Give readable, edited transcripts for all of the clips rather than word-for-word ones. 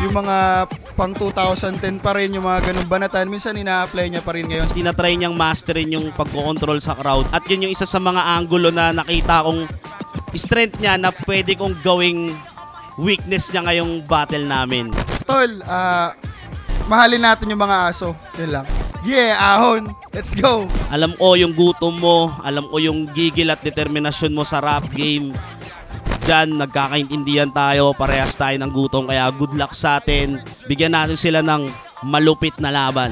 Yung mga pang 2010 pa rin, yung mga ganung banatan, minsan ina-apply niya pa rin ngayon. Tinatry niyang masterin yung pagko-control sa crowd. At yun yung isa sa mga angulo na nakita kong strength niya na pwede kong gawing weakness niya ngayong battle namin. Tol, mahalin natin yung mga aso. Yun lang. Yeah, ahon. Let's go. Alam ko yung gutom mo, alam ko yung gigil at determinasyon mo sa rap game. Diyan, nagkakaintindihan tayo, parehas tayo ng gutom, kaya good luck sa atin. Bigyan natin sila ng malupit na laban.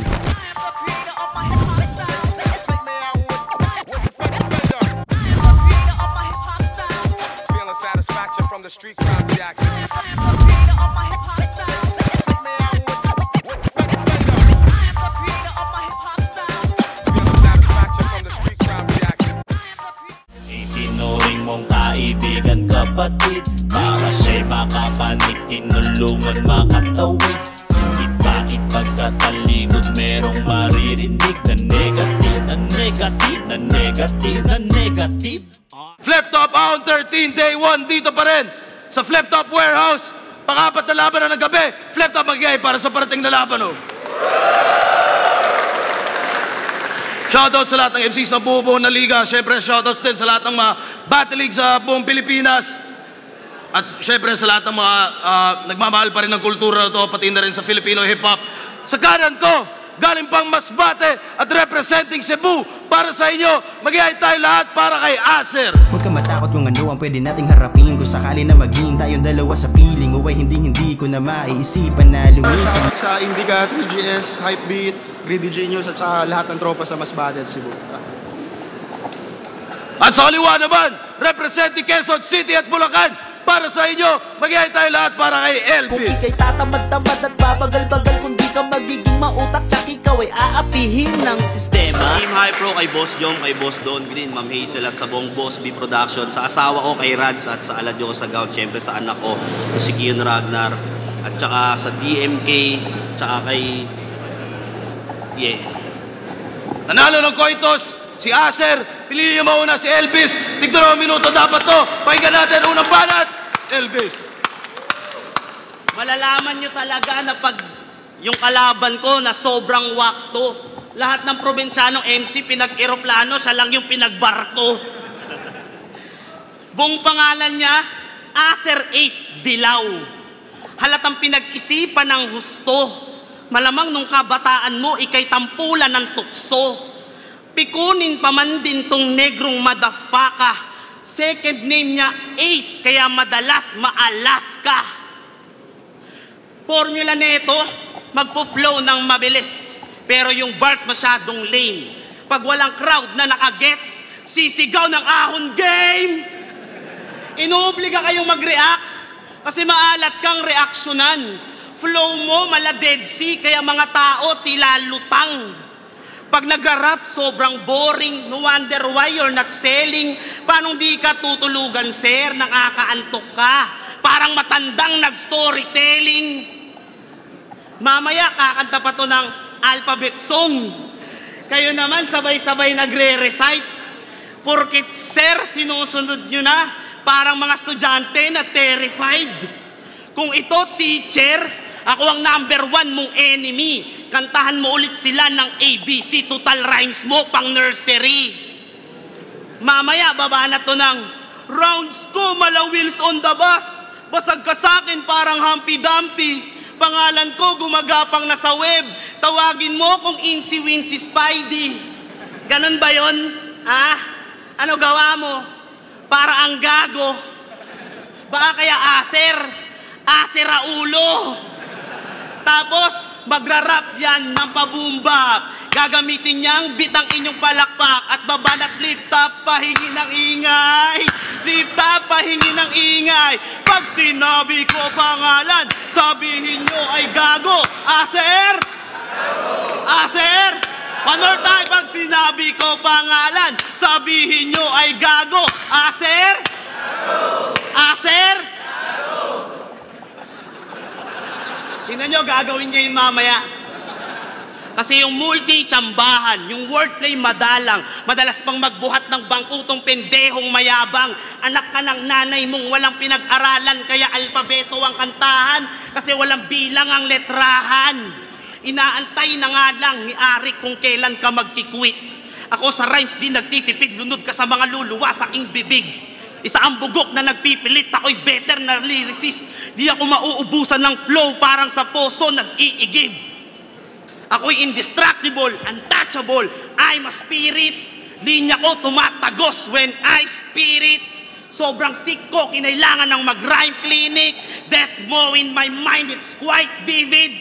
Itinuring mong kaibigan kapatid, para siya'y makapanik, tinulungan makatawid. Ngunit bakit pagkatalikod merong maririnig na negative, na negative, na negative, na negative? Flip Top Ahon 13, day 1, dito pa rin sa Flip Top Warehouse. Pang-apat na laban na ng gabi, Flip Top mag-iay para sa parating na laban. Shoutout sa lahat ng MCs na buo na liga. Siyempre, shoutouts din sa lahat ng mga battle league sa buong Pilipinas. At siyempre, sa lahat ng mga nagmamahal pa rin ng kultura na ito, pati na rin sa Filipino hip-hop. Sa kanan ko, galing pang Masbate at representing Cebu. Para sa inyo, mag-iay tayo lahat para kay Acer. Huwag ka matakot kung ano ang pwede nating harapin. Kung sakali na maging tayong dalawa sa piling, o ay hindi ko na maiisipan na lumisan. Sa Indica, 3GS, Hypebeat, Greedy Genius, at sa lahat ng tropa sa Masbate at Cebu. At sa kaliwa naman, representing Quezon City at Bulacan. Para sa inyo, mag-iay tayo lahat para kay Elvis. Kung ika'y tatamad-tamad at babagal-bagal, kung di ka magiging mautak, tsak ikaw ay aapihin ng sistema. Team High Pro, kay Boss Jom, kay Boss Don Green, Ma'am Hazel at sa buong Boss B Production, sa asawa ko kay Rads at sa Aladyo ko sa Gout, syempre sa anak ko, si Kion Ragnar, at saka sa DMK, tsaka kay... Nanalo ng Coitos, si Acer. Piliin niyo mauna si Elvis. Tignan mo minuto dapat to. Pakinggan natin unang banat. Elvis. Malalaman nyo talaga na pag yung kalaban ko na sobrang wakto, lahat ng probinsyanong MC pinag-eroplano, siya lang yung pinagbarko. Buong pangalan niya, Acer Ace Dilaw. Halatang pinag-isipan ng husto. Malamang nung kabataan mo, ikay tampulan ng tukso. Pikunin pa man din tong negrong madafaka. Second name niya Ace, kaya madalas maalas ka. Formula neto, magpo-flow ng mabilis. Pero yung bars masyadong lame. Pag walang crowd na nakagets, sisigaw ng ahon game. Inuobliga kayong mag-react kasi maalat kang reaksyonan. Flow mo mala Dead Sea, kaya mga tao tila lutang. Pag nag-rap, sobrang boring. No wonder why you're not selling. Paano di ka tutulugan, sir? Nakakaantok ka. Parang matandang nag-storytelling. Mamaya, kakanta pa to ng alphabet song. Kayo naman, sabay-sabay nagre-recite. Porkit, sir, sinusunod nyo na. Parang mga estudyante na terrified. Kung ito, teacher, ako ang number 1 mong enemy. Kantahan mo ulit sila ng ABC, total rhymes mo pang nursery. Mamaya, baba na to ng rounds ko, mala wheels on the bus. Basag ka sa'kin parang Humpy-Dumpy. Pangalan ko gumagapang na sa web. Tawagin mo kung Incy-Wincy Spidey. Ganon ba yun? Ha? Ano gawa mo? Para ang gago. Baka kaya Acer? Acer Raulo. Tapos, magra-rap yan ng pabumbap. Gagamitin niyang bitang inyong palakpak at babanat flip top, pahingi ng ingay. Flip top, pahingi ng ingay. Pag sinabi ko pangalan, sabihin nyo ay gago. Acer? Acer? One more time, pag sinabi ko pangalan, sabihin nyo ay gago. Acer? Acer? Tingnan nyo, gagawin niya yun mamaya. Kasi yung multi-tsambahan, yung wordplay madalang, madalas pang magbuhat ng bangkutong pendehong mayabang. Anak ka ng nanay mong walang pinag-aralan, kaya alpabeto ang kantahan, kasi walang bilang ang letrahan. Inaantay na nga lang ni Ari kung kailan ka magkikwit. Ako sa rhymes din nagtitipid, lunod ka sa mga luluwa sa aking bibig. Isa ang bugok na nagpipilit, ako'y better na lyricist. Di ako mauubusan ng flow, parang sa poso nag-iigib. Ako'y indestructible, untouchable, I'm a spirit. Linya ko tumatagos when I spirit. Sobrang sick ko, kinailangan ng mag-rhyme clinic. Death mo in my mind, it's quite vivid.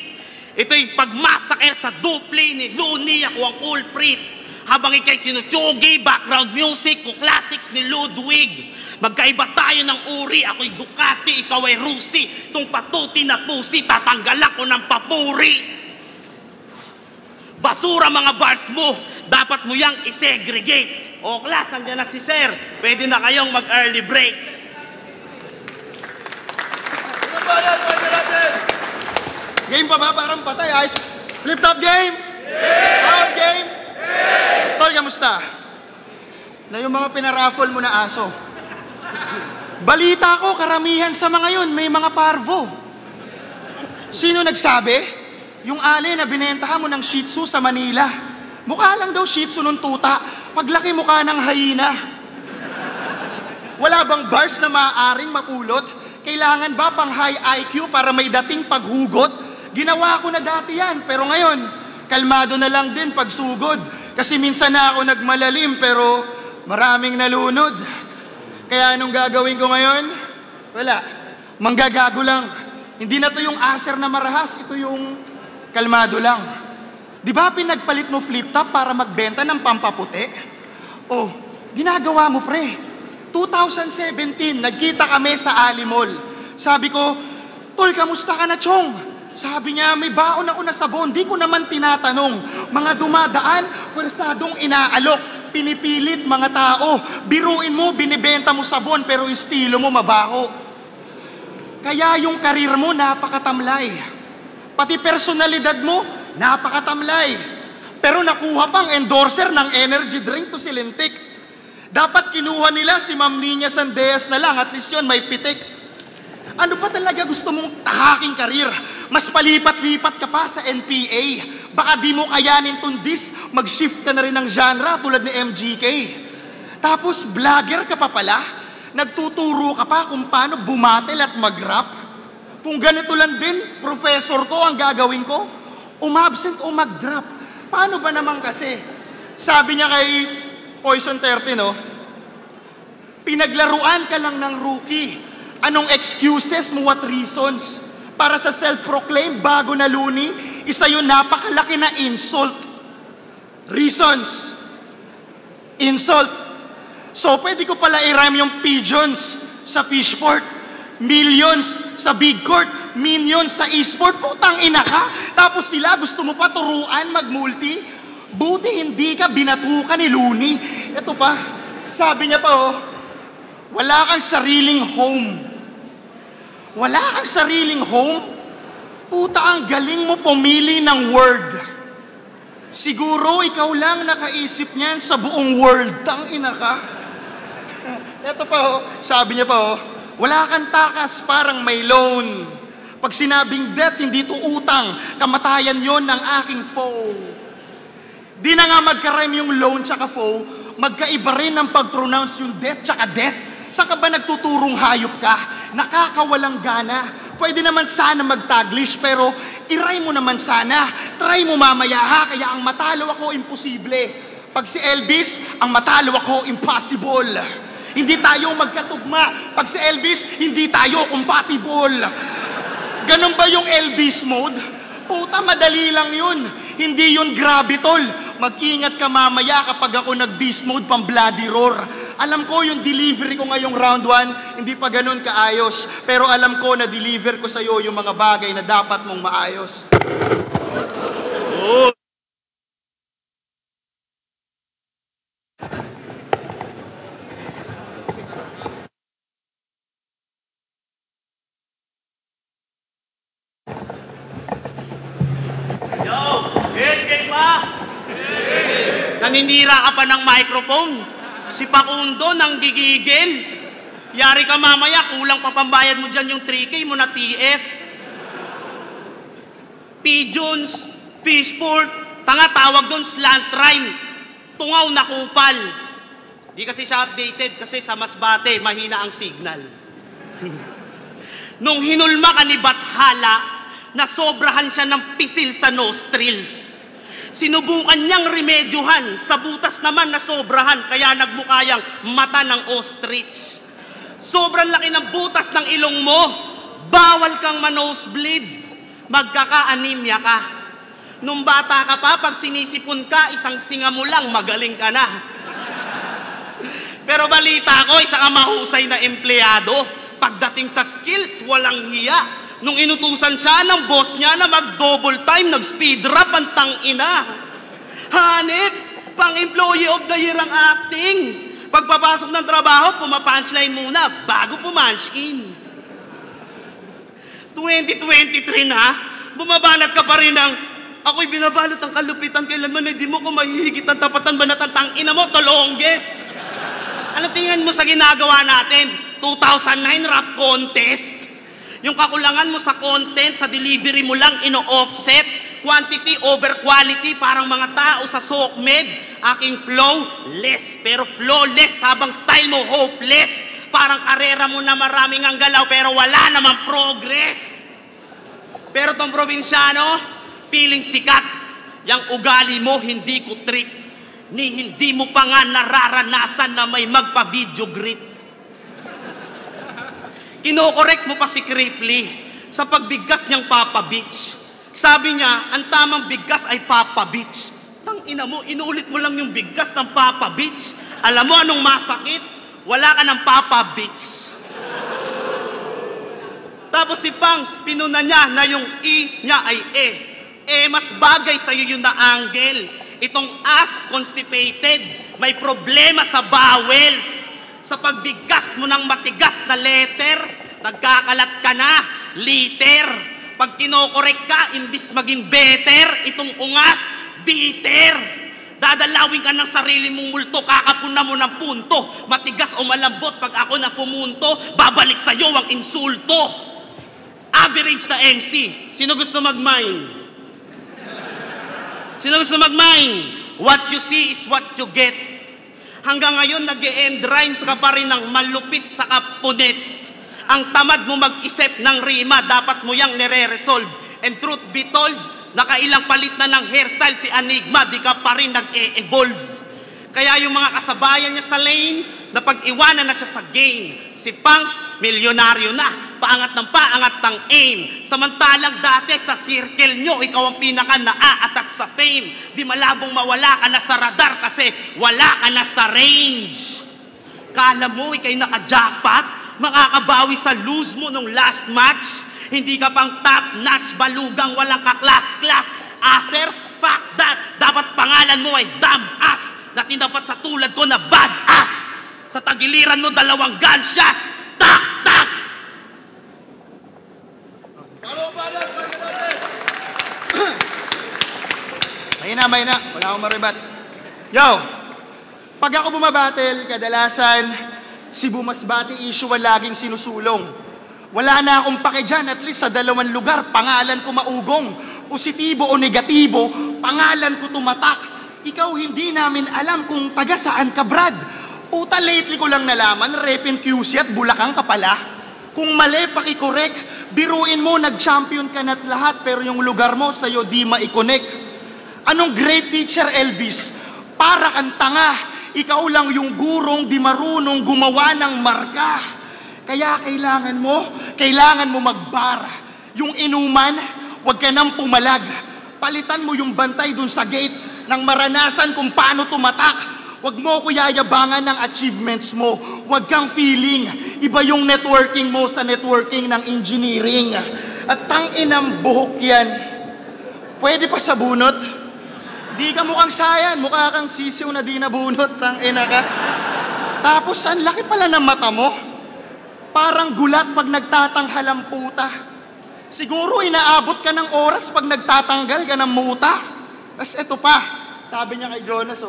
Ito'y pagmasaker sa dupli ni Looney, ako ang culprit. Habang ikay sinutsugi, background music ko classics ni Ludwig. Magkaiba tayo ng uri, ako'y Ducati, ikaw ay Rusi. Itong patuti na pusi, tatanggalan ko ng papuri. Basura mga bars mo, dapat mo yang isegregate. O class, nandiyan na si Sir, pwede na kayong mag-early break. Game pa ba? Parang patay. Ayos. Flip top game? Out game? Tol, kamusta? Na yung mga pinaraffle mo na aso. Balita ko, karamihan sa mga yun, may mga parvo. Sino nagsabi? Yung ale na binentahan mo ng Shih Tzu sa Manila. Mukha lang daw Shih Tzu nung tuta, paglaki mukha ng hyena. Wala bang bars na maaaring mapulot? Kailangan ba pang high IQ para may dating paghugot? Ginawa ko na dati yan, pero ngayon, kalmado na lang din pagsugod. Kasi minsan na ako nagmalalim, pero maraming nalunod. Kaya anong gagawin ko ngayon? Wala. Manggagago lang. Hindi na to yung aser na marahas, ito yung kalmado lang. Di ba pinagpalit mo flip top para magbenta ng pampaputi? Oh, ginagawa mo pre. 2017, nagkita kami sa Ali Mall. Sabi ko, Tol, kamusta ka na, Chong? Sabi niya, may baon ako na sabon. Di ko naman tinatanong. Mga dumadaan, pwersadong inaalok. Pinipilit mga tao. Biruin mo, binibenta mo sabon, pero estilo mo mabaho. Kaya yung karir mo, napakatamlay. Pati personalidad mo, napakatamlay. Pero nakuha pang endorser ng energy drink to Silintik. Dapat kinuha nila si Ma'am Nina Sandeas na lang, at least yun may pitik. Ano pa talaga gusto mong tahaking karir? Mas palipat-lipat ka pa sa NPA. Baka di mo kayanin tundis, mag-shift ka na rin ng genre tulad ni MGK. Tapos vlogger ka pa pala, nagtuturo ka pa kung paano bumatel at mag-rap. Kung ganito lang din, professor ko ang gagawin ko, umabsent o mag-drop. Paano ba naman kasi? Sabi niya kay Poison 30, no? Pinaglaruan ka lang ng rookie. Anong excuses mo, what reasons? Para sa self-proclaim, bago na Looney, isa yun napakalaki na insult. Reasons. Insult. So, pwede ko pala i-rhyme yung pigeons sa fishport, millions sa big court, minions sa e-sport. Putang ina ka. Tapos sila, gusto mo pa turuan mag-multi? Buti hindi ka binatukan ni Looney. Ito pa, sabi niya pa, oh, wala kang sariling home. Wala kang sariling home? Puta, ang galing mo pumili ng word. Siguro ikaw lang nakaisip niyan sa buong world. Tang ina ka. Ito pa, oh, sabi niya pa, oh, wala kang takas, parang may loan. Pag sinabing debt, hindi to utang. Kamatayan yon ng aking foe. Di na nga magka-rhyme yung loan tsaka foe, magkaiba rin ang pag-pronounce yung death tsaka death. Saan ka ba nagtuturong hayop ka? Nakakawalang gana. Pwede naman sana mag-taglish, pero i-rhyme mo naman sana. Try mo mamaya ha, kaya ang matalo ako, imposible. Pag si Elvis, ang matalo ako, impossible. Hindi tayo magkatugma. Pag si Elvis, hindi tayo compatible. Ganun ba yung Elvis mode? Puta, madali lang yun. Hindi yun grabe, tol. Mag-ingat ka mamaya kapag ako nag-beast mode pang bloody roar. Alam ko yung delivery ko ngayong round 1, hindi pa ganun kaayos. Pero alam ko na deliver ko sa'yo yung mga bagay na dapat mong maayos. Yo, hit Naninira ka pa ng microphone. Si Pakundo nang gigigil. Yari ka mamaya, kulang pa pambayad mo dyan yung 3K mo na TF. Pigeons, fishport, tanga tawag doon, slant rhyme. Tungaw na kupal. Di kasi siya updated kasi sa Masbate, mahina ang signal. Nung hinulma ka ni Bathala, nasobrahan siya ng pisil sa nostrils. Sinubukan niyang remedyohan, sa butas naman nasobrahan, kaya nagmukayang mata ng ostrich. Sobrang laki ng butas ng ilong mo, bawal kang ma-nosebleed, magkaka-anemia ka. Nung bata ka pa, pag sinisipon ka, isang singa mo lang, magaling ka na. Pero balita ko, isa ka mahusay na empleyado, pagdating sa skills, walang hiya. Nung inutusan siya ng boss niya na mag-double time, nag-speed rap ang tangina. Hanip, pang-employee of the year ang acting. Pagpapasok ng trabaho, pumapunchline muna bago pumunch in. 2023 na, bumabanat ka pa rin ng, ako'y binabalot ang kalupitan, kailanman hindi mo ko mahihigit ang tapatan banatan, tangina mo, tolongges. Ano tingin mo sa ginagawa natin? 2009 rap contest. Yung kakulangan mo sa content, sa delivery mo lang ino-offset, quantity over quality, parang mga tao sa SOCMED, aking flow, less, pero flawless, habang style mo, hopeless, parang karera mo na maraming ang galaw, pero wala namang progress. Pero tong probinsyano, feeling sikat, yang ugali mo, hindi ko trip, ni hindi mo pa nga nararanasan na may magpa-video greet. Kinokorek mo pa si Cripply sa pagbigkas niyang Papa Beach. Sabi niya, ang tamang bigkas ay Papa Beach. Tangina mo, inuulit mo lang yung bigkas ng Papa Beach. Alam mo anong masakit? Wala ka ng Papa Beach. Tapos si Pangs, pinuna niya na yung E niya ay E. Mas bagay sa'yo yung na angle. Itong as constipated, may problema sa bowels. Sa pagbigkas mo ng matigas na letter, nagkakalat ka na, liter. Pag kinokorek ka, imbis maging better, itong ungas, bitter. Dadalawin ka ng sarili mong multo, kakapuna mo ng punto. Matigas o malambot, pag ako na pumunto, babalik sa'yo ang insulto. Average na MC. Sino gusto mag-mine? Sino gusto mag-mine? What you see is what you get. Hanggang ngayon, nag-e-end rhymes ka pa rin ng malupit sa kapunet. Ang tamad mo mag-isip ng rima, dapat mo yang nire-resolve. And truth be told, nakailang palit na ng hairstyle si Enigma, di ka pa rin nag-e-evolve. Kaya yung mga kasabayan niya sa lane, napag-iwanan na siya sa game. Si Pangs, milyonaryo na, paangat ng aim. Samantalang dati sa circle nyo, ikaw ang pinaka naaatat sa fame. Di malabong mawala ka na sa radar kasi wala ka na sa range. Kala mo ikay naka-jackpot, makakabawi sa lose mo nung last match. Hindi ka pang top notch, balugang walang ka-class-class. Aser, fuck that. Dapat pangalan mo ay damn ass na tinapat sa tulad ko na badass. Sa tagiliran mo 2 gunshots. Tak, tak. Mahina. Wala akong maribat. Yo, pag ako bumabattle, kadalasan, si Bumasbate issue ang laging sinusulong. Wala na akong pake dyan, at least sa 2 lugar, pangalan ko maugong. Positibo o negatibo, pangalan ko tumatak. Ikaw hindi namin alam kung taga saan ka, Brad. Puta, lately ko lang nalaman, Repin QC at Bulacan ka pala. Kung mali, pakikorek. Biruin mo, nag-champion ka na't lahat, pero yung lugar mo sa'yo di ma-connect. Anong great teacher, Elvis? Para kang tanga. Ikaw lang yung gurong di marunong gumawa ng marka. Kaya kailangan mo magbara. Yung inuman, huwag ka nang pumalag. Palitan mo yung bantay dun sa gate nang maranasan kung paano tumatak. Huwag mo ko yayabangan ng achievements mo. Huwag kang feeling. Iba yung networking mo sa networking ng engineering. At tangin ang buhok yan. Pwede pa sa bunot? Di ka mukhang sayan. Mukha kang sisiw na di nabunot. Tangina ka. Tapos, ang laki pala ng mata mo. Parang gulat pag nagtatanghal ang puta. Siguro inaabot ka ng oras pag nagtatanggal ka ng muta. Tapos eto pa, sabi niya kay Jonas,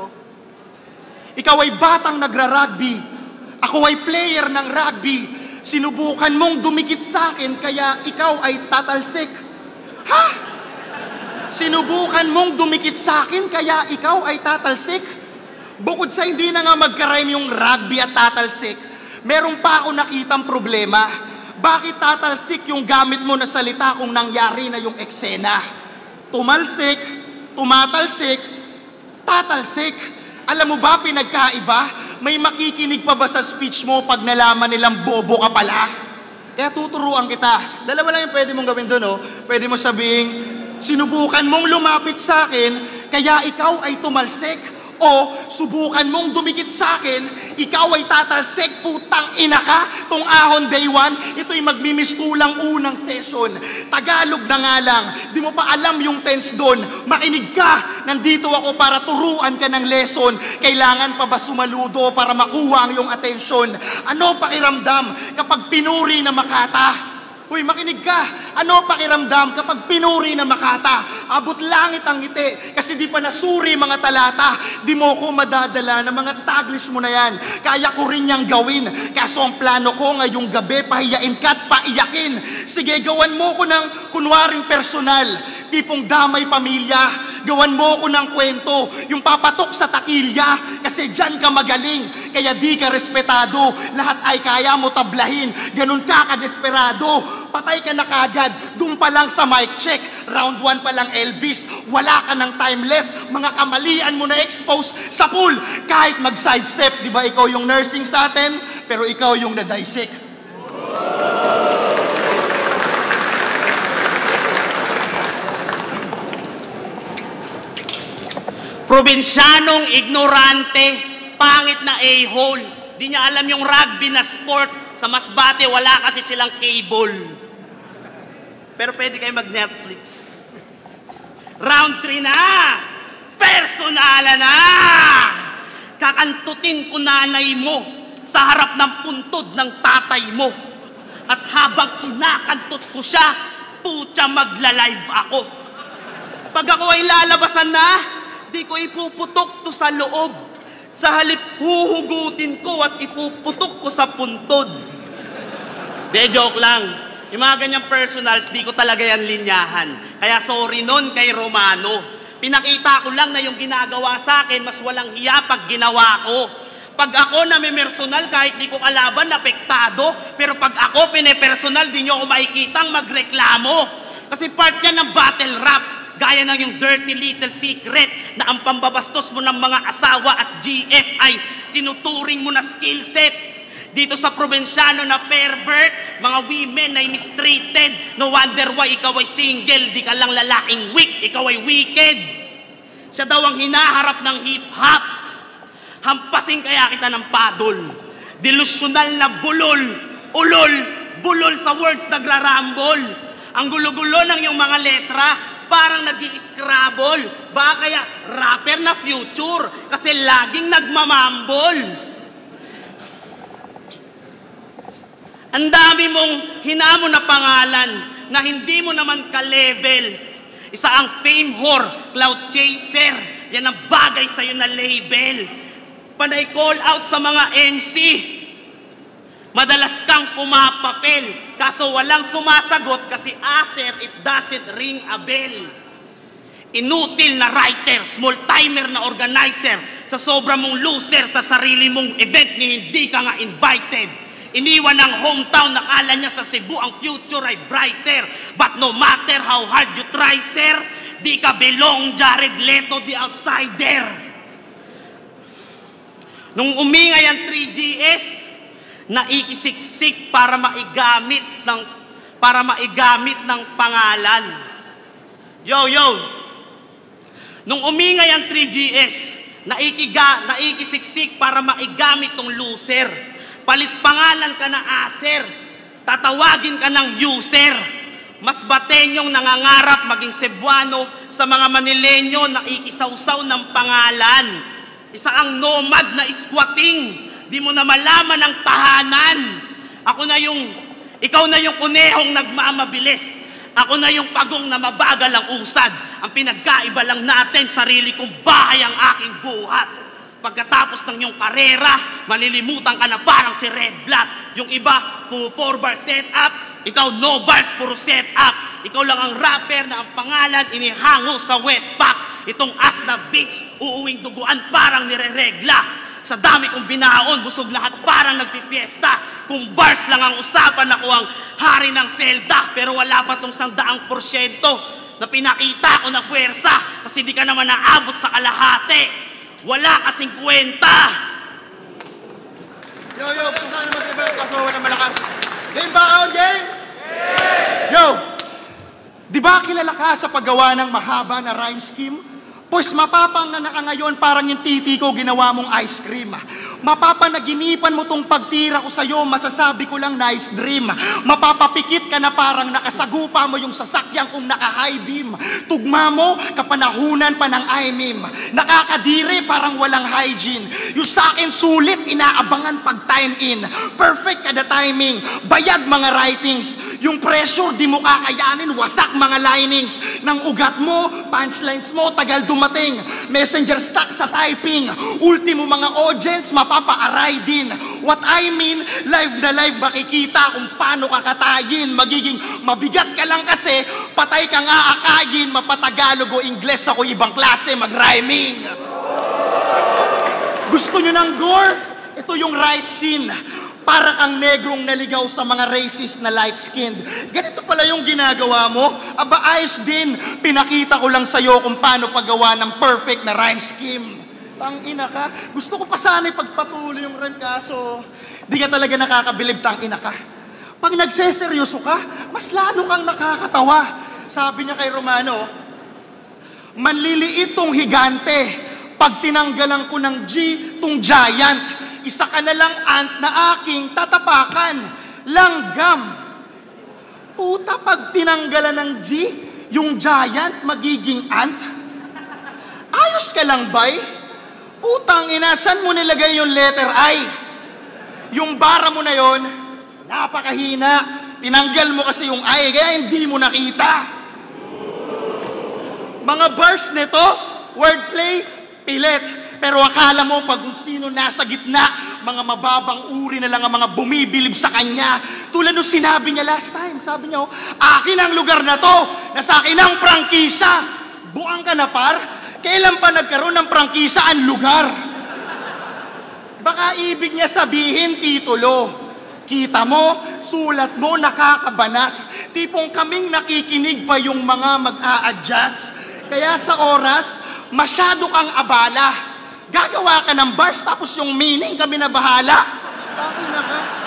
Ikaw ay batang nagra-rugby. Ako ay player ng rugby. Sinubukan mong dumikit sa akin kaya ikaw ay tatalsik. Ha? Sinubukan mong dumikit sa akin kaya ikaw ay tatalsik? Bukod sa hindi na nga magka-rhyme yung rugby at tatalsik, meron pa ako nakitang problema. Bakit tatalsik yung gamit mo na salita kung nangyari na yung eksena? Tumalsik, tumatalsik, tatalsik. Alam mo ba pinagkaiba? May makikinig pa ba sa speech mo pag nalaman nilang bobo ka pala? Kaya tuturuan kita. Dalawa lang yung pwede mong gawin doon, oh. Pwede mo sabihin, sinubukan mong lumapit sa akin, kaya ikaw ay tumalsik. O subukan mong dumikit sa akin, ikaw ay tatalsik, putang ina ka. Tong ahon day 1, ito'y magmimistulang unang session. Tagalog na nga lang, di mo pa alam yung tense doon. Makinig ka, nandito ako para turuan ka ng lesson. Kailangan pa ba sumaludo para makuha ang iyong atensyon? Ano pakiramdam kapag pinuri na Makata? Uy, makinig ka. Ano pakiramdam kapag pinuri na Makata? Abot langit ang ngiti kasi di pa nasuri mga talata. Di mo ko madadala na mga taglish mo na yan. Kaya ko rin niyang gawin. Kaso ang plano ko ngayong gabi, pahiyain ka at paiyakin. Sige, gawan mo ko ng kunwaring personal. Tipong damay pamilya. Gawan mo ko ng kwento. Yung papatok sa takilya. Kasi dyan ka magaling. Kaya di ka respetado. Lahat ay kaya mo tablahin. Ganun ka kadesperado. Patay ka na kagad, doon pa lang sa mic check. Round 1 pa lang Elvis, wala ka ng time left. Mga kamalian mo na expose sa pool. Kahit mag-sidestep, di ba ikaw yung nursing sa atin, pero ikaw yung na-dissect. Probinsyanong ignorante, pangit na a-hole. Di niya alam yung rugby na sport. Sa Masbate, wala kasi silang cable. Pero pwede kayo mag-Netflix. Round 3 na! Personala na! Kakantutin ko nanay mo sa harap ng puntod ng tatay mo. At habang kinakantot ko siya, putya magla-live ako. Pag ako ay lalabasan na, di ko ipuputok to sa loob. Sa halip, huhugutin ko at ipuputok ko sa puntod. De, joke lang. Yung mga ganyang personals, di ko talaga yan linyahan. Kaya sorry nun kay Romano. Pinakita ko lang na yung ginagawa sa akin, mas walang hiya pag ginawa ko. Pag ako namimersonal, kahit di ko kalaban, apektado. Pero pag ako pinipersonal, di nyo ako makikitang magreklamo. Kasi part yan ng battle rap. Gaya ng yung dirty little secret na ang pambabastos mo ng mga asawa at GF ay tinuturing mo na skill set. Dito sa probinsyano na pervert, mga women ay mistreated. No wonder why ikaw ay single, di ka lang lalaking weak, ikaw ay wicked. Siya daw ang hinaharap ng hip-hop. Hampasin kaya kita ng padol. Delusional na bulol, ulol, bulol sa words nagrarambol. Ang gulo-gulo ng yung mga letra, parang nag-i-scrabble. Baka kaya rapper na future kasi laging nagmamambol. Ang dami mong hinamon na pangalan na hindi mo naman ka-level. Isa ang fame whore, cloud chaser. Yan ang bagay sa'yo na label. Panay call out sa mga MC. Madalas kang pumapapel, kaso walang sumasagot kasi aser, it doesn't ring a bell. Inutil na writer, small timer na organizer, sa sobra mong loser sa sarili mong event ni hindi ka nga invited. Iniwan ng hometown, nakala niya sa Cebu ang future ay brighter. But no matter how hard you try, sir, di ka belong, Jared Leto, the outsider. Nung umingay ang 3GS, naikisiksik para maigamit ng pangalan. Yo! Nung umingay ang 3GS, naikisiksik para maigamit tong loser. Palit pangalan ka na aser, tatawagin ka ng user. Mas batenyong nangangarap maging Cebuano, sa mga Manilenyo naikisawsaw ng pangalan. Isa ang nomad na squatting, di mo na malaman ang tahanan. Ikaw na yung kunehong nagmamabilis. Ako na yung pagong na mabagal ang usad. Ang pinagkaiba lang natin, sarili kong bahay ang aking buhat. Pagkatapos ng iyong karera, malilimutan ka na parang si Red Blood. Yung iba, 4-bar setup, ikaw no bars, puro setup. Ikaw lang ang rapper na ang pangalan inihango sa wetbox. Itong as na bitch, uuwing duguan parang nireregla. Sa dami kong binaon, busog lahat parang nagpipiesta. Kung bars lang ang usapan, ako ang hari ng selda. Pero wala pa tong 100% na pinakita ko na puwersa. Kasi di ka naman naabot sa kalahati. Wala kasing kwenta. Yo, kung saan naman diba, kaso wala malakas. Game ba ako, game? Yo! Di ba kilala ka sa paggawa ng mahaba na rhyme scheme? Pues mapapanganga ka ngayon parang yung titi ko ginawa mong ice cream. Mapapanaginipan mo tong pagtira ko sa'yo, masasabi ko lang nice dream. Mapapapikit ka na parang nakasagupa mo yung sasakyan kong naka-high beam. Tugma mo, kapanahunan pa ng IMIM. Nakakadiri parang walang hygiene. Yung sa'kin sulit, inaabangan pag time in. Perfect kada timing, bayad mga writings. Yung pressure, di mo kakayanin, wasak mga linings. Nang ugat mo, punchlines mo, tagal dumating. Messenger stuck sa typing. Ultimo mga audience, mapapa-aray din. What I mean, live na live makikita kung paano kakatayin. Magiging mabigat ka lang kasi, patay kang aakayin. Mapatagalog o Ingles ako ibang klase, mag-rhyming. Gusto nyo ng gore? Ito yung right scene. Para kang negrong naligaw sa mga racist na light-skinned. Ganito pala yung ginagawa mo? Aba, ayos din. Pinakita ko lang sa'yo kung paano paggawa ng perfect na rhyme scheme. Tangina ka. Gusto ko pa sana ipagpatuloy yung rhyme kaso di ka talaga nakakabilib, tangina ka. Pag nagseseryoso ka, mas lalo kang nakakatawa. Sabi niya kay Romano, manliliit tong higante. Pag tinanggalan ko ng G, tong giant. Isa ka na lang ant na aking tatapakan. Langgam. Puta, pag tinanggalan ng G, yung giant magiging ant? Ayos ka lang, bay? Putang ina, saan mo nilagay yung letter I? Yung bara mo na yon, napakahina. Tinanggal mo kasi yung I, kaya hindi mo nakita. Mga bars nito, wordplay, pilit. Pero akala mo pag kung sino nasa gitna, mga mababang uri na lang ang mga bumibilib sa kanya. Tulad nung sinabi niya last time, sabi niya, akin ang lugar na to, nasa akin ang prangkisa. Buang ka na par, kailan pa nagkaroon ng prangkisa ang lugar? Baka ibig niya sabihin titulo. Kita mo, sulat mo, nakakabanas. Tipong kaming nakikinig pa yung mga mag-a-adjust. Kaya sa oras, masyado kang abala. Gagawa ka ng bars tapos yung meaning kami na bahala. Takina ka.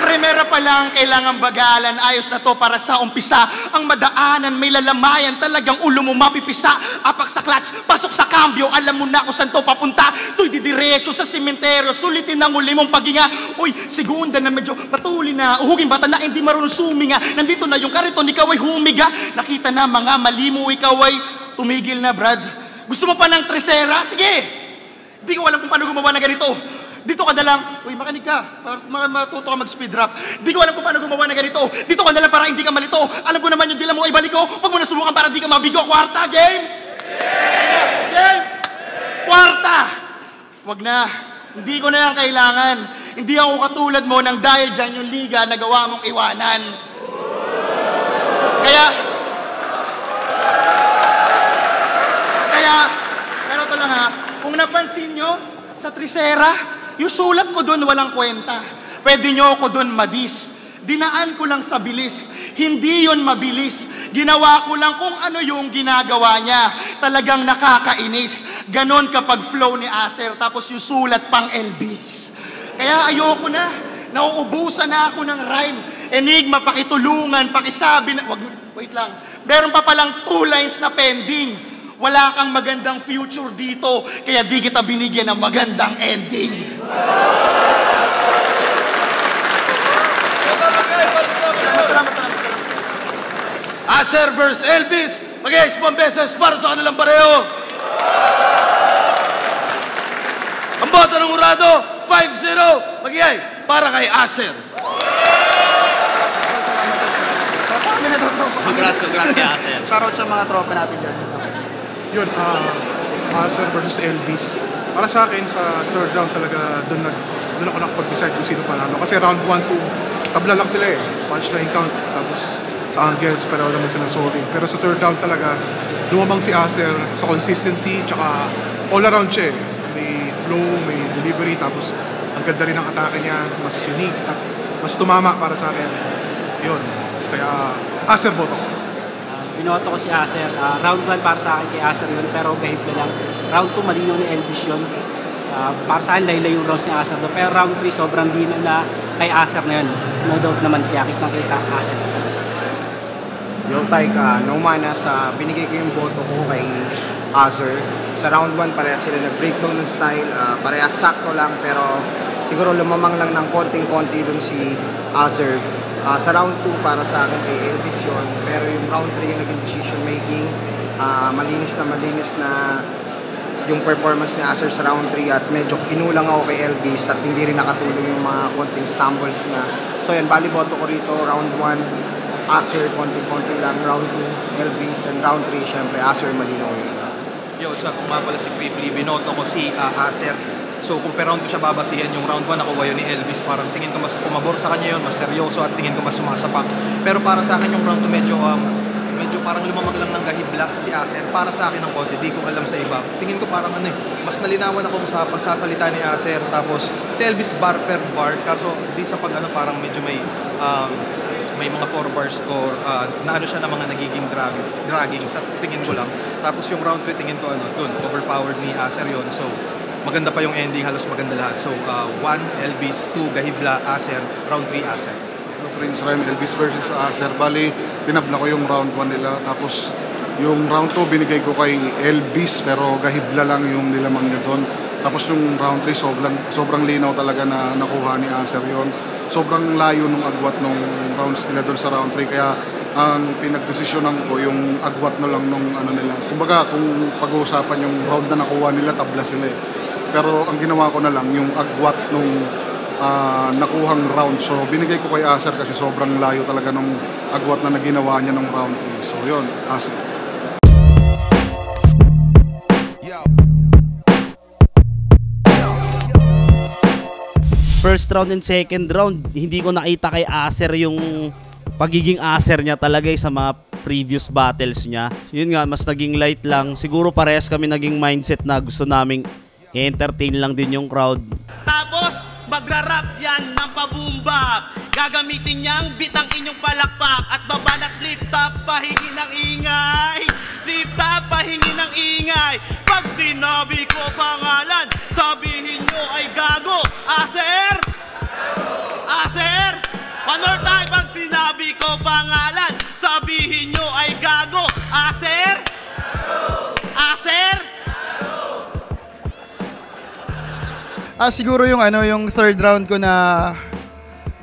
Primera pa lang, kailangan bagalan. Ayos na to para sa umpisa. Ang madaanan, may lalamayan. Talagang ulo mo mapipisa. Apak sa clutch, pasok sa cambio. Alam mo na kung saan to papunta. To'y didiretso sa simenteryo. Sulitin ang uli mong paghinga. Uy, segunda na medyo patuli na. Uhugin bata na hindi marunong suminga. Nandito na yung kariton, ikaw ay humiga. Nakita na mga mali mo, ikaw ay tumigil na, Brad. Gusto mo pa ng tresera? Sige! Di ko alam kung paano gumawa na ganito. Dito ka na lang. Uy, makinig ka. Matuto ka mag-speed rap. Di ko alam kung paano gumawa na ganito. Dito ka na lang para hindi ka malito. Alam ko naman yung dila mo ay balik ko. Huwag mo na subukan para di ka mabigo. Kwarta, game! Game! Kwarta! Wag na. Hindi ko na yan kailangan. Hindi ako katulad mo nang dahil dyan yung liga na gawa mong iwanan. Pero ito lang ha. Kung napansin nyo, sa trisera, yung sulat ko doon walang kwenta. Pwede nyo ako doon madis. Dinaan ko lang sa bilis. Hindi yon mabilis. Ginawa ko lang kung ano yung ginagawa niya. Talagang nakakainis. Ganon kapag flow ni Acer. Tapos yung sulat pang Elvis. Kaya ayoko na. Nauubusan na ako ng rhyme. Enigma, pakitulungan, pakisabi na... Wait lang. Meron pa palang 2 lines na pending. Wala kang magandang future dito, kaya di kita binigyan ng magandang ending. Salamat. Acer vs. Elvis, mag-iis 1 beses para sa kanilang pareho. Ang boto ng urado, 5-0, mag-iay para kay Acer. Congrats kay Acer. Shoutout sa mga tropa natin dyan. Yun, Acer versus Elvis. Para sa akin, sa third round talaga, doon ako nakapag-decide kung sino panalo. Kasi round 1, 2, tabla lang sila eh. Punchline count, tapos sa angles, pero naman sila soaring. Pero sa third round talaga, lumamang si Acer sa consistency, tsaka all around siya eh. May flow, may delivery, tapos ang ganda rin ang atake niya, mas unique at mas tumama para sa akin. Yun. Kaya Acer boto ko. Binoto ko si Acer. Round 1 para sa akin kay Acer yun, pero gahit na lang. Round 2, malinaw ni Elvis yun. Para sa akin, laylay yung rounds ni Acer. Pero round 3, sobrang linaw na kay Acer na yun. No doubt naman, kaya kitang-kita Acer. Yung Taika, no manas, binigay ko yung boto ko kay Acer. Sa round 1, parehas sila nag-breakdown ng style. Parehas sakto lang, pero siguro lumamang lang ng konting-konti dun si Acer. Sa round 2, para sa akin kay Elvis yun. Pero yung round 3 yung naging decision making, malinis na yung performance ni Acer sa round 3 at medyo kinulang ako kay Elvis at hindi rin nakatulong yung mga konting stumbles niya. So yan, bali boto ko rito, round 1, Acer, konting-konti lang, round 2, Elvis, and round 3, syempre, Acer malinaw yun. Yo, what's up? Kung nga pala si Quickly, binoto ko si Acer. So kung per round ko siya babasihan, yung round 1 nakuha yun ni Elvis, parang tingin ko mas pumabor sa kanya yun, mas seryoso at tingin ko mas sumasapak. Pero para sa akin yung round 2 medyo parang lumamang lang ng gahibla si Acer. Para sa akin ng konti, di ko alam sa iba. Tingin ko parang mas nalinawan ako sa pagsasalita ni Acer. Tapos si Elvis bar per bar, kaso di sa parang medyo may mga 4 bars or naano siya na mga nagiging dragging sa tingin ko lang. Tapos yung round 3 tingin ko dun, overpowered ni Acer yun. So maganda pa yung ending, halos maganda lahat. So 1 Elvis, 2 gahibla Acer, round 3 Acer. Prince Rhyme, Elvis versus Acer. Bali, tinabla ko yung round 1 nila. Tapos yung round 2 binigay ko kay Elvis, pero gahibla lang yung nilamang niya doon. Tapos yung round 3 sobrang linaw talaga na nakuha ni Acer yon. Sobrang layo nung agwat nung rounds nila doon sa round 3. Kaya ang pinagdesisyonan ko yung agwat na lang nung nila. Kumbaga kung pag-uusapan yung round na nakuha nila, tabla sila eh. Pero ang ginawa ko na lang yung agwat nung nakuhang round. So binigay ko kay Acer kasi sobrang layo talaga nung agwat na naginawa niya nung round 3. So yun, Acer. First round and second round, hindi ko nakita kay Acer yung pagiging Acer niya talaga sa mga previous battles niya. Yun nga, mas naging light lang. Siguro parehas kami naging mindset na gusto naming entertain lang din yung crowd. Tapos, magra-rap yan ng pabumbap. Gagamitin niyang beat ang inyong palakpak. At babanat flip-top, pahingi ng ingay. Flip-top, pahingi ng ingay. Pag sinabi ko pangalan, sabihin nyo ay gago. Acer! Acer! One more time, pag sinabi ko pangalan, sabihin nyo ay gago. Acer! Acer! Siguro yung yung third round ko na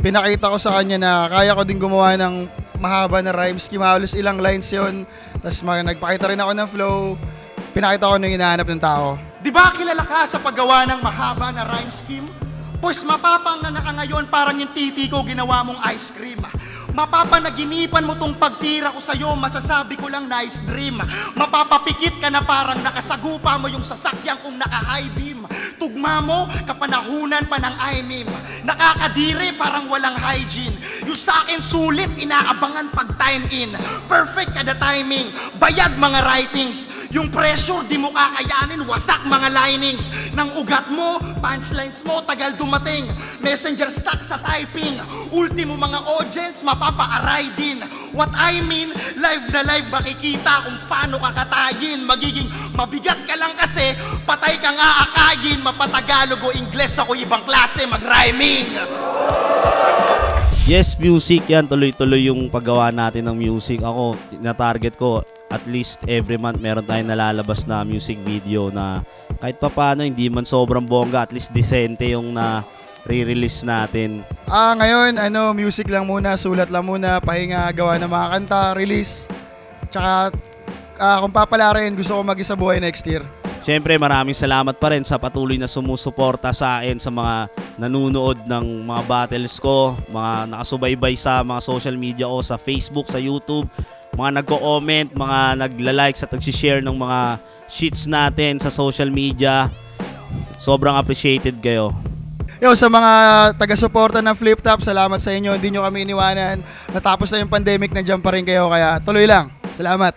pinakita ko sa kanya na kaya ko din gumawa ng mahaba na rhyme scheme. Halos ilang lines yun. Tapos nagpakita rin ako ng flow. Pinakita ko nung hinahanap ng tao. Di ba kilala ka sa paggawa ng mahaba na rhyme scheme? Pues mapapanganga ka ngayon parang yung titi ko ginawa mong ice cream. Mapapanaginipan mo tong pagtira ko sa'yo, masasabi ko lang nice dream. Mapapapikit ka na parang nakasagupa mo yung sasakyan kong naka-high beam. Tugma mo, kapanahunan pa ng IMIM. Nakakadiri, parang walang hygiene. Yung sa'kin sulit, inaabangan pag time in. Perfect kada timing, bayad mga writings. Yung pressure, di mo kakayanin, wasak mga linings. Nang ugat mo, punchlines mo, tagal dumating. Messenger stuck sa typing. Ultimo mga audience, mapapa-aray din. What I mean, live na live makikita kung paano kakatayin. Magiging mabigat ka lang kasi, patay kang aakayin. Mapatagalog o Ingles ako ibang klase, mag-rhyming. Yes, music yan. Tuloy-tuloy yung paggawa natin ng music. Ako, na-target ko, at least every month meron tayong nalalabas na music video na kahit papano, hindi man sobrang bongga, at least decente yung na re-release natin. Ngayon, music lang muna, sulat lang muna, pahinga, gawa ng mga kanta, release. Tsaka, kung papalarin, gusto ko mag-isa buhay next year. Siyempre, maraming salamat pa rin sa patuloy na sumusuporta sa akin, sa mga nanunood ng mga battles ko, mga nakasubaybay sa mga social media ko, sa Facebook, sa YouTube, mga nagko-comment, mga nagla-likes at nag-share ng mga sheets natin sa social media. Sobrang appreciated kayo. Yo, sa mga taga-suporta ng Flip Top, salamat sa inyo. Hindi nyo kami iniwanan. Natapos na yung pandemic, nandiyan pa rin kayo. Kaya tuloy lang. Salamat.